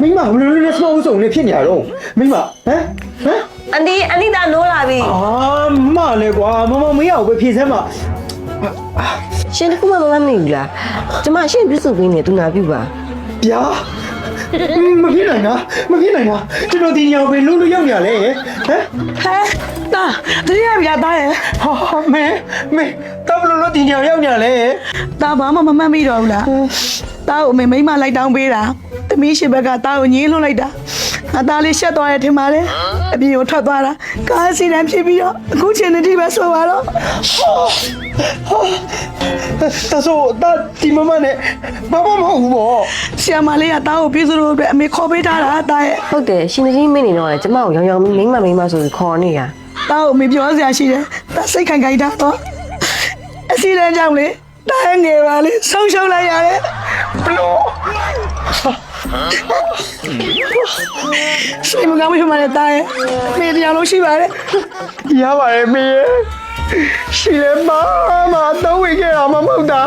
မိမဘယ်လိုလဲစမောဦးစုံနေဖြစ်နေရတော့မိမအန်ဒီဒါနိုးလာပြီ မလဲကွာမမမရဘူးပဲဖြေစမ်းမ ရှင်တခုမှမမမေ့ဘူးလားကျမရှင်ပြစ်စုပေးနေသူနာပြုပါ ဗျာမဖြစ်နိုင်တာကျွန်တော်ဒီညောင်ပဲလုံးလို့ရောက်နေရလဲတာတတိယဗျာတာရဲ့ ဟာမဲတော့ဘလို့ဒီညောင်ရောက်နေရလဲ တာဘာမှမမှတ်မိတော့ဘူးလားတာကိုမိမလိုက်တောင်းပေးတာသမီးရှိဘက်ကတာကိုညင်းလွှတ်လိုက်တာအသားလေးရှက်သွားတယ်ထင်ပါတယ်အပြင်ကိုထွက်သွားတာကားစီတန်းဖြစ်ပြီးတော့အခုချိန်နဲ့ဒီပဲဆိုပါတော့ တဆိုးဒီမမနဲ့ဘာမှမဟုတ်ဘူးပေါ့ ဆီယမလေးကတာကိုပြေးစလို့အတွက်အမေခေါ်ပေးထားတာတာရဲ့ ဟုတ်တယ်ရှင်တကြီးမင်းနေတော့ကျမကိုရောင်မိမဆိုပြီးခေါ်နေတာ တာကိုမေပြောစရာရှိတယ်တာစိတ်ခိုင်ခိုင်တာတော့အစီတန်းကြောင့်လေတာရဲ့ငယ်ပါလေဆုံးရှုံးလိုက်ရတယ် ဘလို့ စိတ်မကောင်းဖြစ်မှလည်းတာရဲ့မေတရားလို့ရှိပါတယ် ရပါတယ်မေရှိလဲမတော့ဝေခဲ့တာမဟုတ်တာ